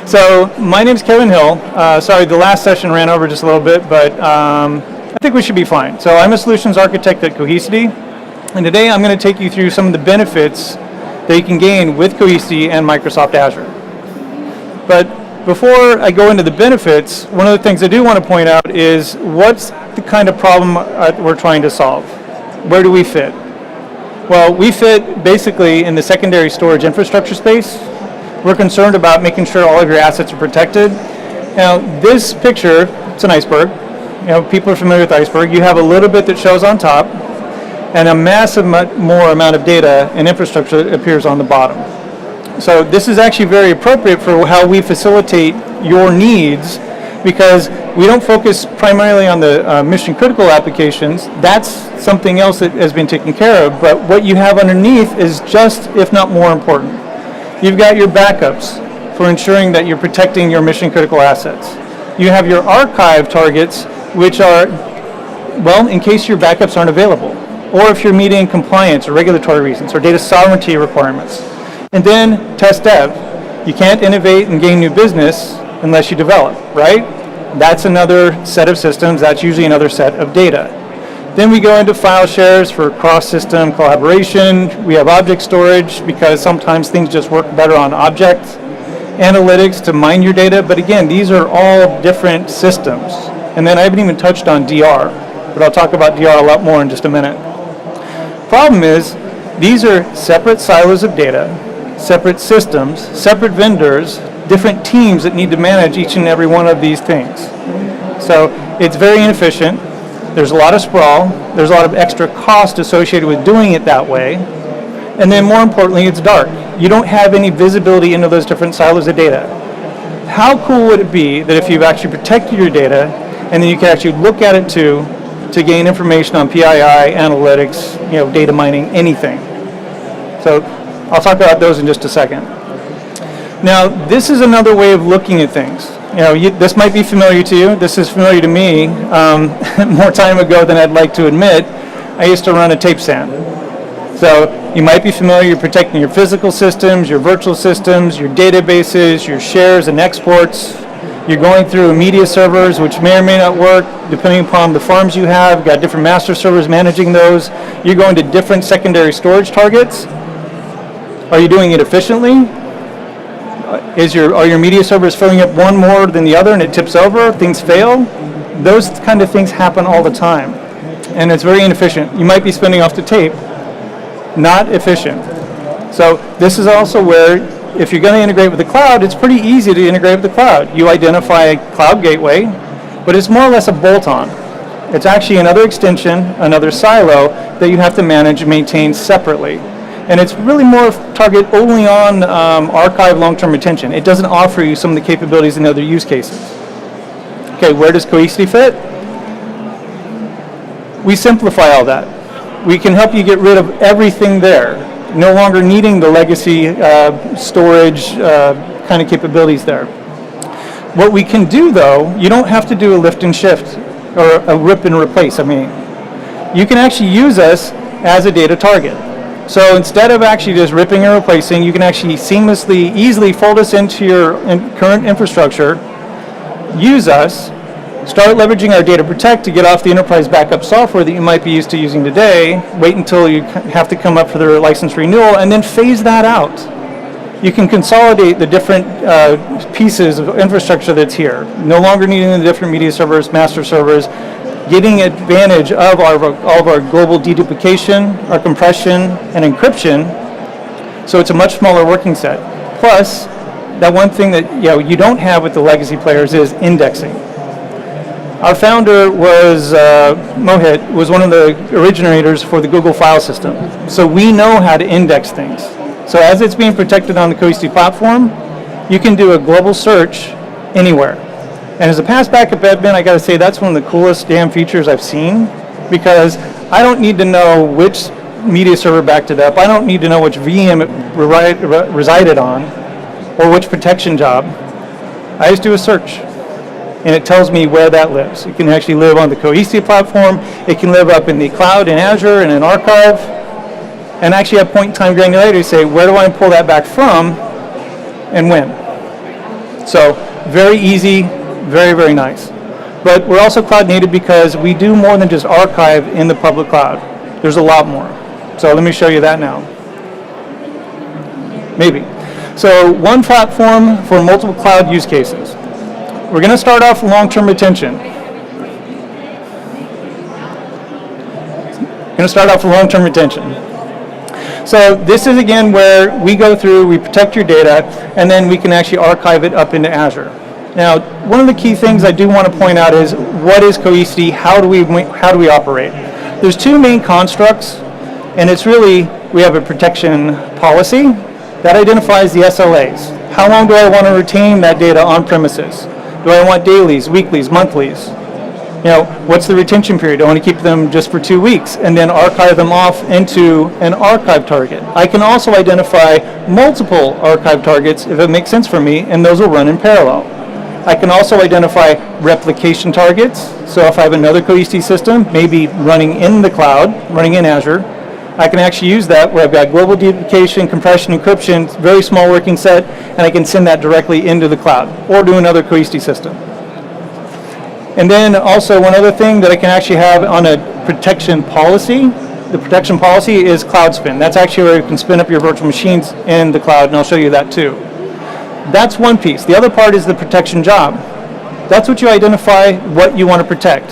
So my name's Kevin Hill. Sorry, the last session ran over just a little bit, but I think we should be fine. So I'm a solutions architect at Cohesity, and today I'm going to take you through some of the benefits that you can gain with Cohesity and Microsoft Azure. But before I go into the benefits, one of the things I do want to point out is what's the kind of problem we're trying to solve? Where do we fit? Well, we fit basically in the secondary storage infrastructure space. We're concerned about making sure all of your assets are protected. Now, this picture, it's an iceberg. You know, people are familiar with iceberg. You have a little bit that shows on top, and a massive more amount of data and infrastructure that appears on the bottom. So this is actually very appropriate for how we facilitate your needs, because we don't focus primarily on the mission critical applications. That's something else that has been taken care of, but what you have underneath is just, if not more important. You've got your backups for ensuring that you're protecting your mission critical assets. You have your archive targets, which are, well, in case your backups aren't available, or if you're meeting compliance or regulatory reasons or data sovereignty requirements. And then test dev. You can't innovate and gain new business unless you develop, right? That's another set of systems. That's usually another set of data. Then we go into file shares for cross-system collaboration. We have object storage because sometimes things just work better on object. Analytics to mine your data, but again, these are all different systems. And then I haven't even touched on DR, but I'll talk about DR a lot more in just a minute. Problem is, these are separate silos of data, separate systems, separate vendors, different teams that need to manage each and every one of these things. So it's very inefficient. There's a lot of sprawl. There's a lot of extra cost associated with doing it that way. And then more importantly, it's dark. You don't have any visibility into those different silos of data. How cool would it be that if you've actually protected your data and then you can actually look at it too to gain information on PII, analytics, data mining, anything. So I'll talk about those in just a second. Now, this is another way of looking at things. This might be familiar to you. This is familiar to me. More time ago than I'd like to admit, I used to run a tape stand. So you might be familiar, you're protecting your physical systems, your virtual systems, your databases, your shares and exports. You're going through media servers, which may or may not work, depending upon the farms you have. You've got different master servers managing those. You're going to different secondary storage targets. Are you doing it efficiently? Are your media servers filling up one more than the other and it tips over, things fail? Those kind of things happen all the time. And it's very inefficient. You might be spinning off the tape. Not efficient. So this is also where, if you're going to integrate with the cloud, it's pretty easy to integrate with the cloud. You identify a cloud gateway, but it's more or less a bolt-on. It's actually another extension, another silo that you have to manage and maintain separately. And it's really more target only on archive long-term retention. It doesn't offer you some of the capabilities in other use cases. Okay, where does Cohesity fit? We simplify all that. We can help you get rid of everything there, no longer needing the legacy storage kind of capabilities there. What we can do, though, you don't have to do a lift and shift or a rip and replace. You can actually use us as a data target. So instead of actually just ripping and replacing, you can actually seamlessly, easily fold us into your current infrastructure, use us, start leveraging our data protect to get off the enterprise backup software that you might be used to using today, wait until you have to come up for the license renewal, and then phase that out. You can consolidate the different pieces of infrastructure that's here, no longer needing the different media servers, master servers, getting advantage of all of our global deduplication, our compression, and encryption, so it's a much smaller working set. Plus, that one thing that you don't have with the legacy players is indexing. Our founder was, Mohit, was one of the originators for the Google file system. So we know how to index things. So as it's being protected on the Cohesity platform, you can do a global search anywhere. And as a past backup admin, I got to say that's one of the coolest damn features I've seen, because I don't need to know which media server backed it up. I don't need to know which VM it resided on or which protection job. I just do a search, and it tells me where that lives. It can actually live on the Cohesity platform. It can live up in the cloud in Azure and in archive, and actually have point-in-time granularity to say, where do I pull that back from and when? So very easy, very, very nice. But we're also cloud native because we do more than just archive in the public cloud. There's a lot more. So let me show you that now. Maybe. So one platform for multiple cloud use cases. We're going to start off long-term retention. So this is again where we go through, we protect your data, and then we can actually archive it up into Azure. Now, one of the key things I do want to point out is what is Cohesity? How do we operate? There's two main constructs, and it's really we have a protection policy that identifies the SLAs. How long do I want to retain that data on premises? Do I want dailies, weeklies, monthlies? You know, what's the retention period? I want to keep them just for 2 weeks and then archive them off into an archive target. I can also identify multiple archive targets if it makes sense for me, and those will run in parallel. I can also identify replication targets. So if I have another Cohesity system, maybe running in the cloud, running in Azure, I can actually use that where I've got global duplication, compression, encryption, very small working set, and I can send that directly into the cloud or to another Cohesity system. And then also one other thing that I can actually have on a protection policy, the protection policy is cloud spin. That's actually where you can spin up your virtual machines in the cloud, and I'll show you that too. That's one piece. The other part is the protection job. That's what you identify what you want to protect.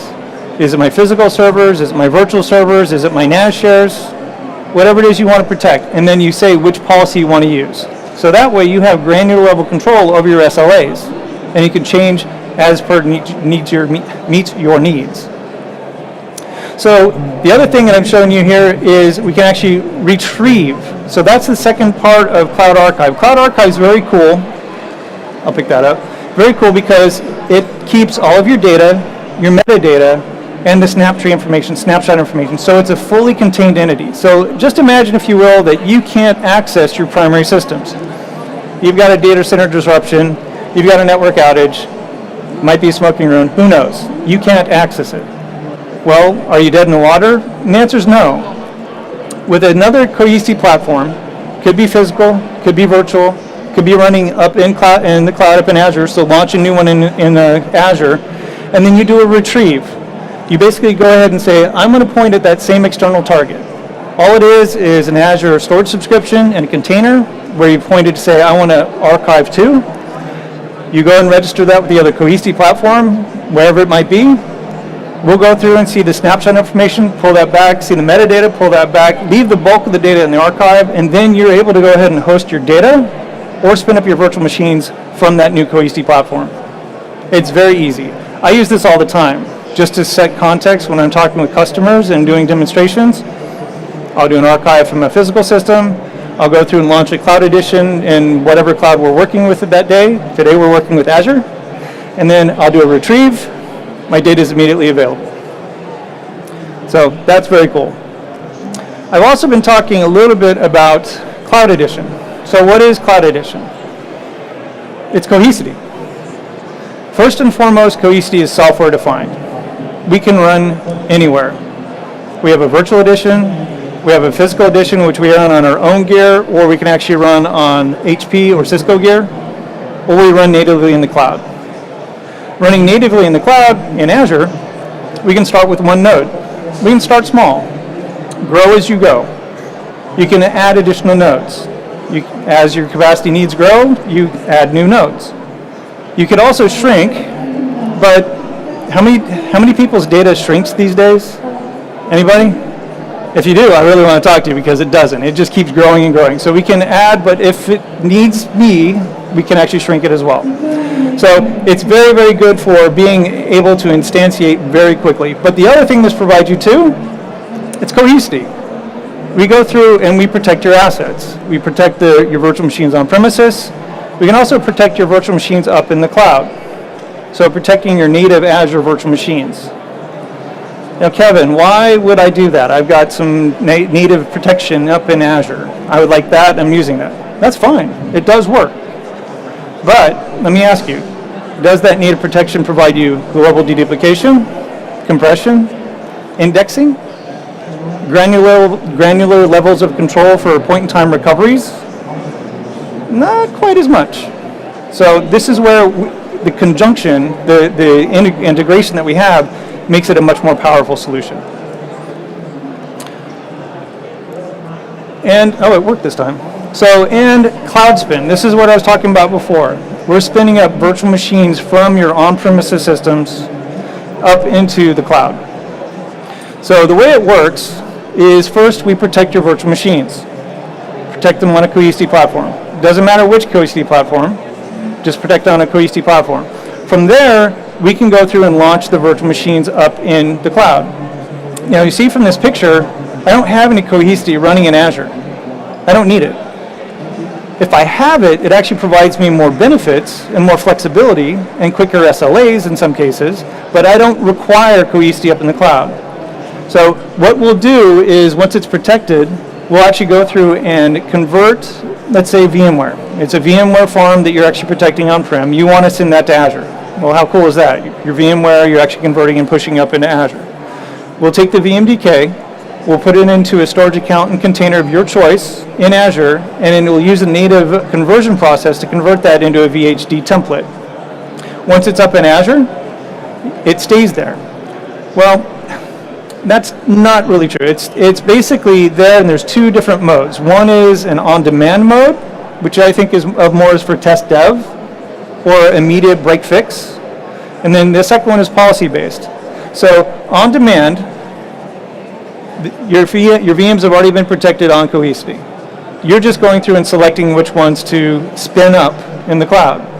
Is it my physical servers? Is it my virtual servers? Is it my NAS shares? Whatever it is you want to protect, and then you say which policy you want to use. So that way you have granular level control over your SLAs, and you can change as per meets your needs. So the other thing that I'm showing you here is we can actually retrieve. So that's the second part of Cloud Archive. Cloud Archive is very cool. I'll pick that up. Very cool because it keeps all of your data, your metadata, and the snapshot information. So it's a fully contained entity. So just imagine, if you will, that you can't access your primary systems. You've got a data center disruption, you've got a network outage, might be a smoking ruin, who knows? You can't access it. Well, are you dead in the water? And the answer is no. With another Cohesity platform, could be physical, could be virtual, could be running up in the cloud up in Azure, so launch a new one in Azure, and then you do a retrieve. You basically go ahead and say, I'm going to point at that same external target. All it is an Azure storage subscription and a container where you pointed to say, I want to archive to. You go and register that with the other Cohesity platform, wherever it might be. We'll go through and see the snapshot information, pull that back, see the metadata, pull that back, leave the bulk of the data in the archive, and then you're able to go ahead and host your data or spin up your virtual machines from that new Cohesity platform. It's very easy. I use this all the time. Just to set context, when I'm talking with customers and doing demonstrations, I'll do an archive from a physical system. I'll go through and launch a cloud edition in whatever cloud we're working with that day. Today we're working with Azure. And then I'll do a retrieve. My data is immediately available. So that's very cool. I've also been talking a little bit about Cloud Edition. So what is Cloud Edition? It's Cohesity. First and foremost, Cohesity is software defined. We can run anywhere. We have a virtual edition, we have a physical edition which we run on our own gear, or we can actually run on HP or Cisco gear, or we run natively in the cloud. Running natively in the cloud in Azure, we can start with one node. We can start small, grow as you go. You can add additional nodes. As your capacity needs grow, you add new nodes. You could also shrink, but how many people's data shrinks these days? Anybody? If you do, I really want to talk to you because it doesn't. It just keeps growing and growing. So we can add, but if it needs be, we can actually shrink it as well. So it's very, very good for being able to instantiate very quickly. But the other thing this provides you too, it's Cohesity. We go through and we protect your assets. We protect your virtual machines on premises. We can also protect your virtual machines up in the cloud. So protecting your native Azure virtual machines. Now, Kevin, why would I do that? I've got some native protection up in Azure. I would like that, I'm using that. That's fine, it does work. But let me ask you, does that native protection provide you global deduplication, compression, indexing, granular levels of control for point-in-time recoveries? Not quite as much. So this is where the conjunction, the integration that we have makes it a much more powerful solution. And, oh, it worked this time. So, and cloud spin. This is what I was talking about before. We're spinning up virtual machines from your on-premises systems up into the cloud. So the way it works is first we protect your virtual machines. Protect them on a Cohesity platform. Doesn't matter which Cohesity platform, just protect on a Cohesity platform. From there, we can go through and launch the virtual machines up in the cloud. Now you see from this picture, I don't have any Cohesity running in Azure. I don't need it. If I have it, it actually provides me more benefits and more flexibility and quicker SLAs in some cases, but I don't require Cohesity up in the cloud. So what we'll do is once it's protected, we'll actually go through and convert, let's say VMware. It's a VMware farm that you're actually protecting on-prem. You want to send that to Azure. Well, how cool is that? Your VMware, you're actually converting and pushing up into Azure. We'll take the VMDK, we'll put it into a storage account and container of your choice in Azure, and then we'll use a native conversion process to convert that into a VHD template. Once it's up in Azure, it stays there. Well, that's not really true. It's basically there, and there's two different modes. One is an on-demand mode, which I think is more is for test dev or immediate break fix. And then the second one is policy-based. So on-demand, your VMs have already been protected on Cohesity. You're just going through and selecting which ones to spin up in the cloud.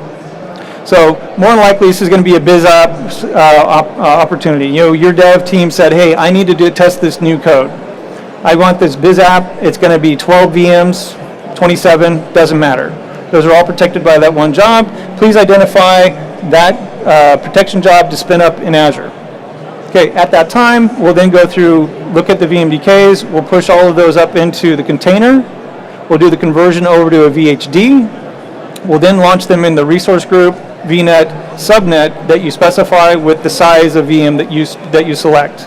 So more than likely, this is going to be a biz opportunity. You know, your dev team said, "Hey, I need to test this new code. I want this biz app. It's going to be 12 VMs, 27. Doesn't matter. Those are all protected by that one job. Please identify that protection job to spin up in Azure." Okay, at that time, we'll then go through, look at the VMDKs, we'll push all of those up into the container, we'll do the conversion over to a VHD, we'll then launch them in the resource group, VNet, subnet that you specify with the size of VM that you select.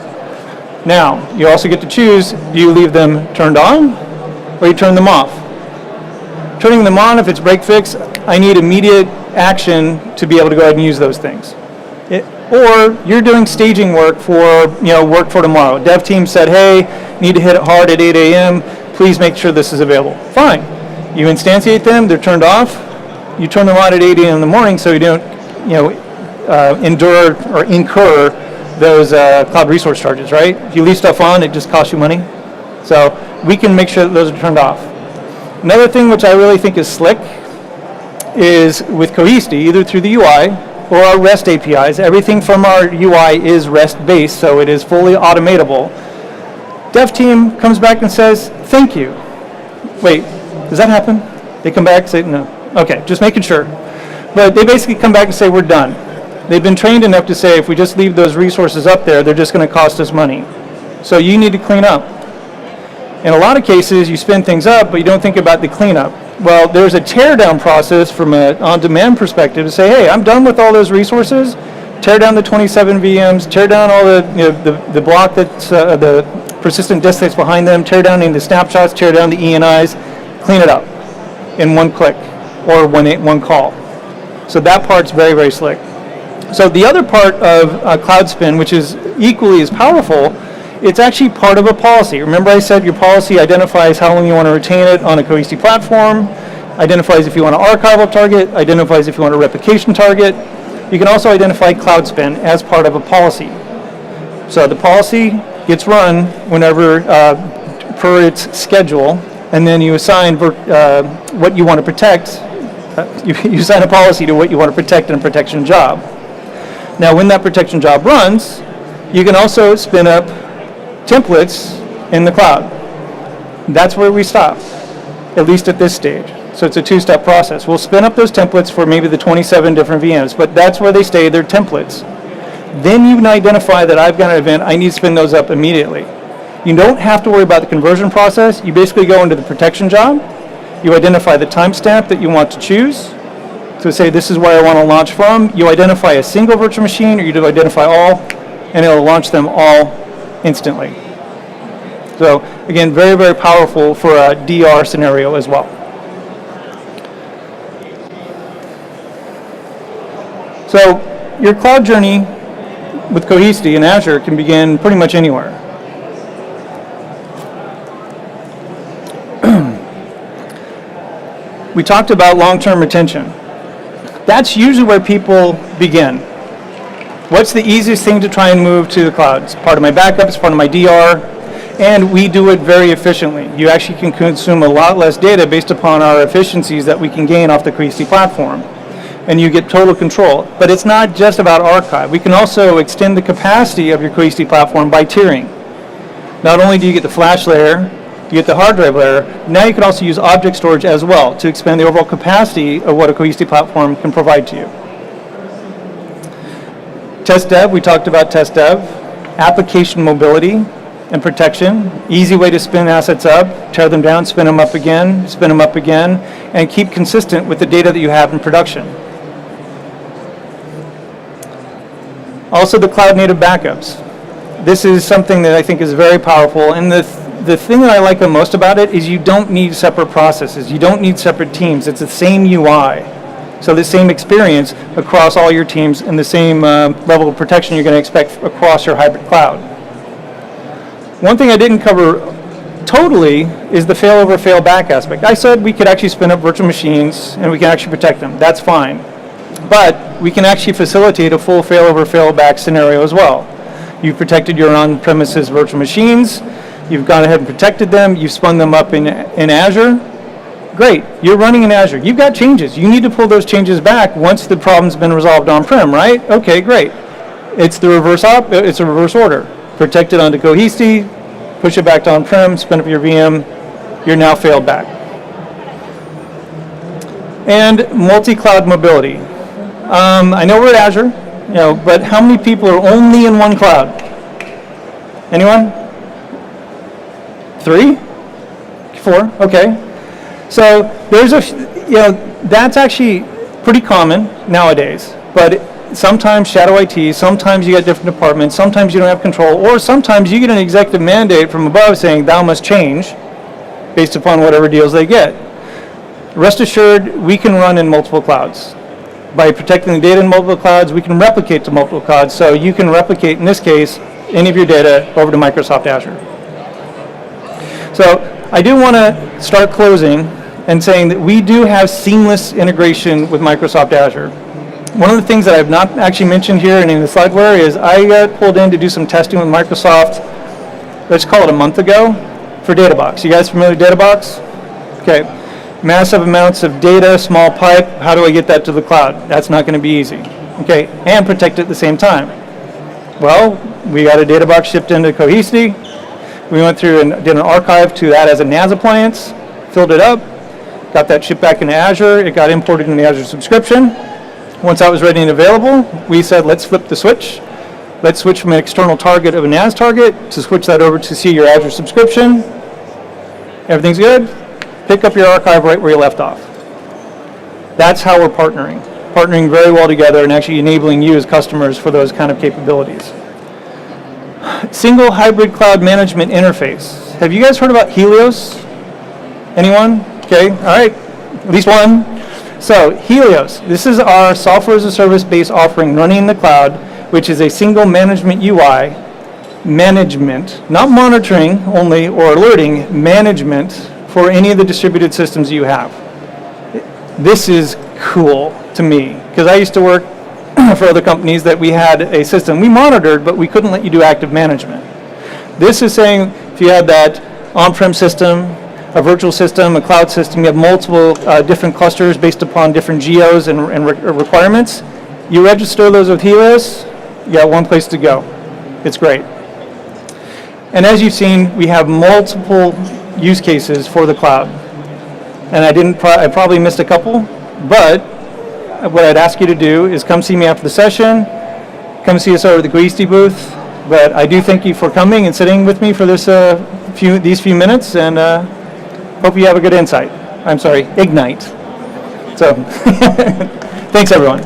Now, you also get to choose, do you leave them turned on or you turn them off? Turning them on, if it's break fix, I need immediate action to be able to go ahead and use those things. Or you're doing staging work for, work for tomorrow. Dev team said, "Hey, need to hit it hard at 8 a.m. Please make sure this is available." Fine. You instantiate them, they're turned off. You turn them on at 8 a.m. in the morning so you don't, endure or incur those cloud resource charges, right? If you leave stuff on, it just costs you money. So we can make sure that those are turned off. Another thing which I really think is slick is with Cohesity, either through the UI or our REST APIs. Everything from our UI is REST-based, so it is fully automatable. Dev team comes back and says, "Thank you." Wait, does that happen? They come back and say, "No." Okay, just making sure. But they basically come back and say, "We're done." They've been trained enough to say, if we just leave those resources up there, they're just going to cost us money. So you need to clean up. In a lot of cases, you spin things up, but you don't think about the cleanup. Well, there's a teardown process from an on-demand perspective to say, "Hey, I'm done with all those resources. Tear down the 27 VMs, tear down all the block that's the persistent disk that's behind them, tear down the snapshots, tear down the ENIs, clean it up in one click or one call." So that part's very, very slick. So the other part of Cloud Spin, which is equally as powerful, it's actually part of a policy. Remember I said your policy identifies how long you want to retain it on a Cohesity platform, identifies if you want an archival target, identifies if you want a replication target. You can also identify Cloud Spin as part of a policy. So the policy gets run whenever per its schedule, and then you assign what you want to protect. You assign a policy to what you want to protect in a protection job. Now when that protection job runs, you can also spin up templates in the cloud. That's where we stop, at least at this stage. So it's a two-step process. We'll spin up those templates for maybe the 27 different VMs, but that's where they stay, they're templates. Then you can identify that I've got an event, I need to spin those up immediately. You don't have to worry about the conversion process. You basically go into the protection job, you identify the timestamp that you want to choose, so say this is where I want to launch from. You identify a single virtual machine, or you do identify all, and it'll launch them all instantly. So again, very, very powerful for a DR scenario as well. So your cloud journey with Cohesity and Azure can begin pretty much anywhere. We talked about long-term retention. That's usually where people begin. What's the easiest thing to try and move to the cloud? It's part of my backup, it's part of my DR, and we do it very efficiently. You actually can consume a lot less data based upon our efficiencies that we can gain off the Cohesity platform. And you get total control. But it's not just about archive. We can also extend the capacity of your Cohesity platform by tiering. Not only do you get the flash layer, you get the hard drive layer, now you can also use object storage as well to expand the overall capacity of what a Cohesity platform can provide to you. Test dev, we talked about test dev. Application mobility and protection. Easy way to spin assets up, tear them down, spin them up again, and keep consistent with the data that you have in production. Also the cloud native backups. This is something that I think is very powerful, and the thing that I like the most about it is you don't need separate processes, you don't need separate teams, it's the same UI. So the same experience across all your teams and the same level of protection you're going to expect across your hybrid cloud. One thing I didn't cover totally is the failover failback aspect. I said we could actually spin up virtual machines and we can actually protect them. That's fine. But we can actually facilitate a full failover failback scenario as well. You've protected your on-premises virtual machines, you've gone ahead and protected them, you've spun them up in Azure. Great, you're running in Azure. You've got changes. You need to pull those changes back once the problem's been resolved on-prem, right? Okay, great. It's the reverse it's a reverse order. Protect it onto Cohesity, push it back to on-prem, spin up your VM, you're now failed back. And multi-cloud mobility. I know we're at Azure, but how many people are only in one cloud? Anyone? 3? 4? Okay. So there's that's actually pretty common nowadays, but sometimes shadow IT, sometimes you get different departments, sometimes you don't have control, or sometimes you get an executive mandate from above saying thou must change based upon whatever deals they get. Rest assured, we can run in multiple clouds. By protecting the data in multiple clouds, we can replicate to multiple clouds, so you can replicate, in this case, any of your data over to Microsoft Azure. So I do want to start closing and saying that we do have seamless integration with Microsoft Azure. One of the things that I've not actually mentioned here and in the slideware is I got pulled in to do some testing with Microsoft, let's call it a month ago, for DataBox. You guys familiar with DataBox? Okay. Massive amounts of data, small pipe, how do I get that to the cloud? That's not going to be easy. Okay, and protect it at the same time. Well, we got a DataBox shipped into Cohesity. We went through and did an archive to that as a NAS appliance, filled it up, got that shipped back into Azure, it got imported in the Azure subscription. Once that was ready and available, we said let's flip the switch. Let's switch from an external target of a NAS target to switch that over to see your Azure subscription. Everything's good. Pick up your archive right where you left off. That's how we're partnering very well together and actually enabling you as customers for those kind of capabilities. Single hybrid cloud management interface. Have you guys heard about Helios? Anyone? Okay, all right, at least one. So Helios, this is our software as a service based offering running in the cloud, which is a single management UI, management, not monitoring only or alerting, management for any of the distributed systems you have. This is cool to me, because I used to work for other companies that we had a system we monitored, but we couldn't let you do active management. This is saying if you had that on-prem system, a virtual system, a cloud system, you have multiple different clusters based upon different geos and requirements, you register those with Helios, you got one place to go. It's great. And as you've seen, we have multiple use cases for the cloud. And I probably missed a couple, but what I'd ask you to do is come see me after the session, come see us over at the Cohesity booth. But I do thank you for coming and sitting with me for this these few minutes, and hope you have a good ignite. So, thanks everyone.